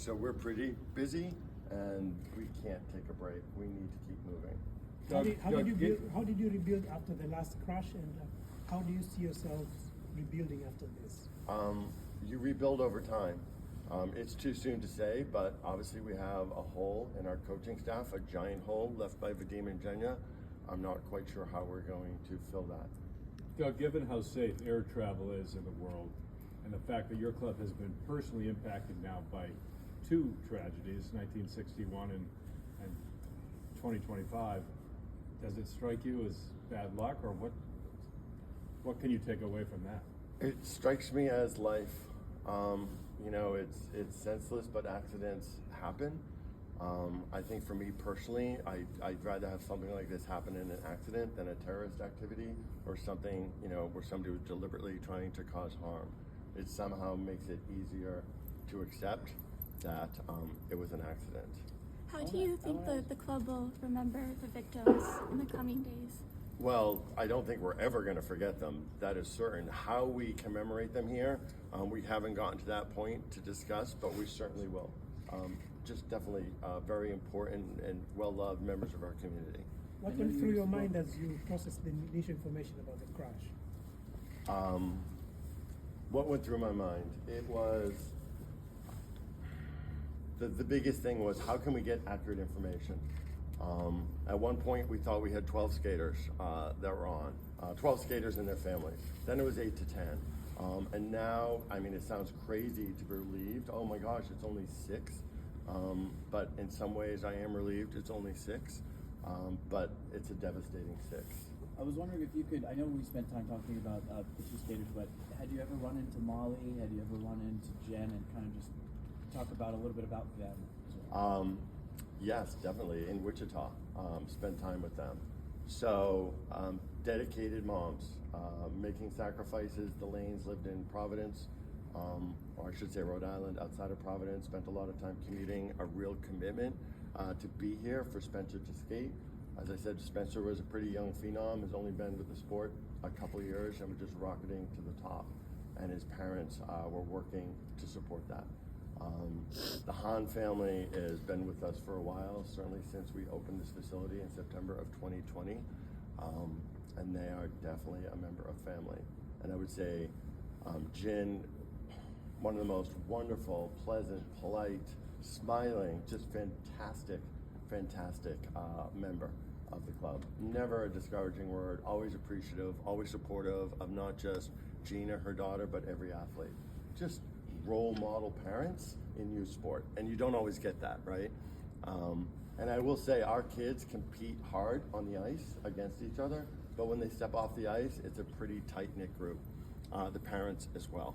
So we're pretty busy, and we can't take a break. We need to keep moving. How did you rebuild after the last crash, and how do you see yourselves rebuilding after this? You rebuild over time. It's too soon to say, but obviously we have a hole in our coaching staff, a giant hole left by Vadim and Evgenia. I'm not quite sure how we're going to fill that. Doug, given how safe air travel is in the world, and the fact that your club has been personally impacted now by two tragedies, 1961 and 2025, does it strike you as bad luck, or what can you take away from that? It strikes me as life. You know, it's senseless, but accidents happen. I think for me personally, I'd rather have something like this happen in an accident than a terrorist activity or something, you know, where somebody was deliberately trying to cause harm. It somehow makes it easier to accept that it was an accident. How do you think the club will remember the victims in the coming days? Well, I don't think we're ever going to forget them. That is certain. How we commemorate them here, we haven't gotten to that point to discuss, but we certainly will. Just definitely very important and well-loved members of our community. What went through your mind as you processed the initial information about the crash? What went through my mind? It was, the biggest thing was, how can we get accurate information? At one point, we thought we had 12 skaters that were on, 12 skaters and their families. Then it was 8 to 10. And now, I mean, it sounds crazy to be relieved. Oh my gosh, it's only 6. But in some ways, I am relieved it's only 6. But it's a devastating 6. I was wondering if you could, I know we spent time talking about the two skaters, but had you ever run into Molly? Had you ever run into Jen and kind of just talk about a little bit about them as well? Yes, definitely. In Wichita, spent time with them. So, dedicated moms, making sacrifices. The Lanes lived in Providence, or I should say Rhode Island, outside of Providence. Spent a lot of time commuting, a real commitment to be here for Spencer to skate. As I said, Spencer was a pretty young phenom, has only been with the sport a couple of years, and was just rocketing to the top. And his parents were working to support that. The Hahn family has been with us for a while, certainly since we opened this facility in September of 2020, and they are definitely a member of family. And I would say Jin, one of the most wonderful, pleasant, polite, smiling, just fantastic member of the club. Never a discouraging word, always appreciative, always supportive of not just Gina, her daughter, but every athlete. Just role model parents in youth sport, and you don't always get that, right? And I will say our kids compete hard on the ice against each other, but when they step off the ice, it's a pretty tight-knit group. The parents as well.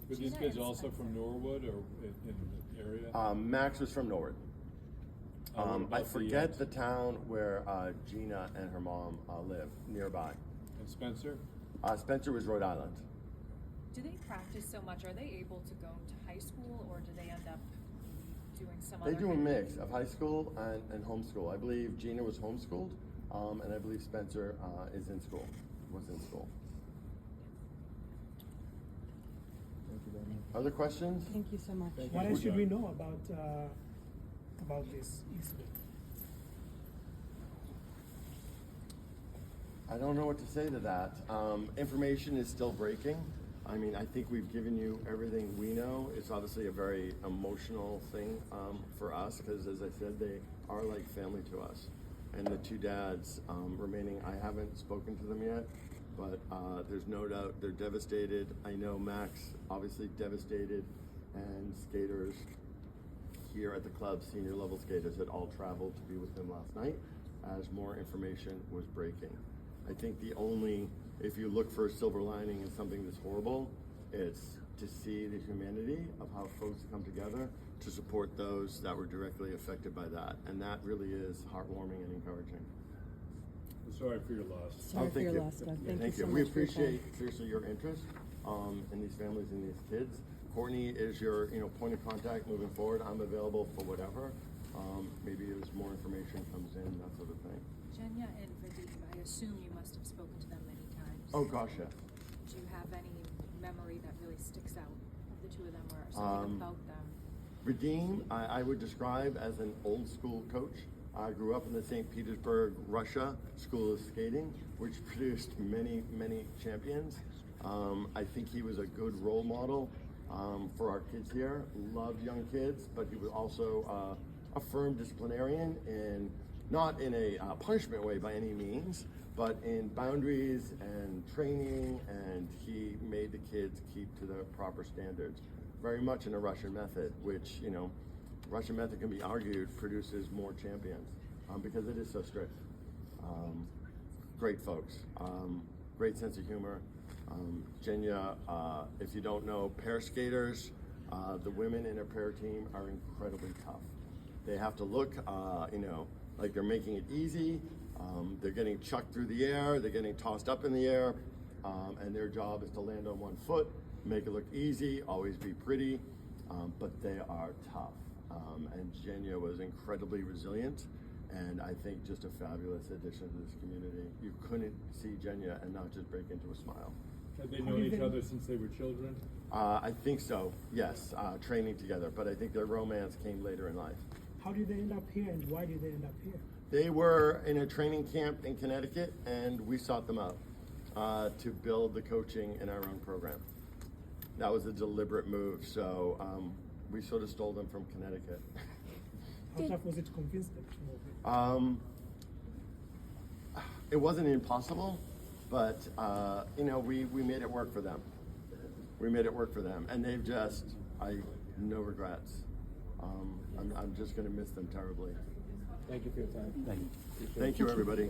Were these kids also from Norwood or in the area? Max was from Norwood. I forget the town where Gina and her mom live, nearby. And Spencer? Spencer was Rhode Island. Do they practice so much? Are they able to go to high school, or do they end up doing some other? They do a mix of high school and homeschool. I believe Gina was homeschooled, and I believe Spencer was in school. Thank you very much. Other questions? Thank you so much. What else should we know about this incident? I don't know what to say to that. Information is still breaking. I mean, I think we've given you everything we know. It's obviously a very emotional thing for us because, as I said, they are like family to us. And the two dads remaining, I haven't spoken to them yet, but there's no doubt they're devastated. I know Max, obviously devastated, and skaters here at the club, senior level skaters, had all traveled to be with him last night as more information was breaking. I think if you look for a silver lining in something that's horrible, it's to see the humanity of how folks come together to support those that were directly affected by that. And that really is heartwarming and encouraging. I'm sorry for your loss. Sorry for your loss, Doug. Thank you so We much for your appreciate time. seriously your interest in these families and these kids. Courtney is your point of contact moving forward. I'm available for whatever. Maybe as more information comes in, that sort of thing. Evgenia and Vadim, I assume you must have spoken to them many times. Oh gosh, yes. Do you have any memory that really sticks out of the two of them, or something about them? Vadim, I would describe as an old school coach. I grew up in the St. Petersburg, Russia School of Skating, which produced many, many champions. I think he was a good role model for our kids here. Loved young kids, but he was also a firm disciplinarian, and not in a punishment way by any means, but in boundaries and training, and he made the kids keep to the proper standards. Very much in a Russian method, which, you know, Russian method can be argued produces more champions because it is so strict. Great folks, great sense of humor. Evgenia, if you don't know, pair skaters, the women in a pair team are incredibly tough. They have to look, you know, like they're making it easy. They're getting chucked through the air, they're getting tossed up in the air, and their job is to land on one foot, make it look easy, always be pretty, but they are tough. And Evgenia was incredibly resilient, and I think just a fabulous addition to this community. You couldn't see Evgenia and not just break into a smile. Have they known each other since they were children? I think so, yes, training together, but I think their romance came later in life. How did they end up here, and why did they end up here? They were in a training camp in Connecticut, and we sought them out to build the coaching in our own program. That was a deliberate move, so we sort of stole them from Connecticut. How tough was it to convince them to move here? It wasn't impossible, but you know, we made it work for them. We made it work for them, and they've just, no regrets. I'm just going to miss them terribly. Thank you for your time. Thank you. Thank you, everybody.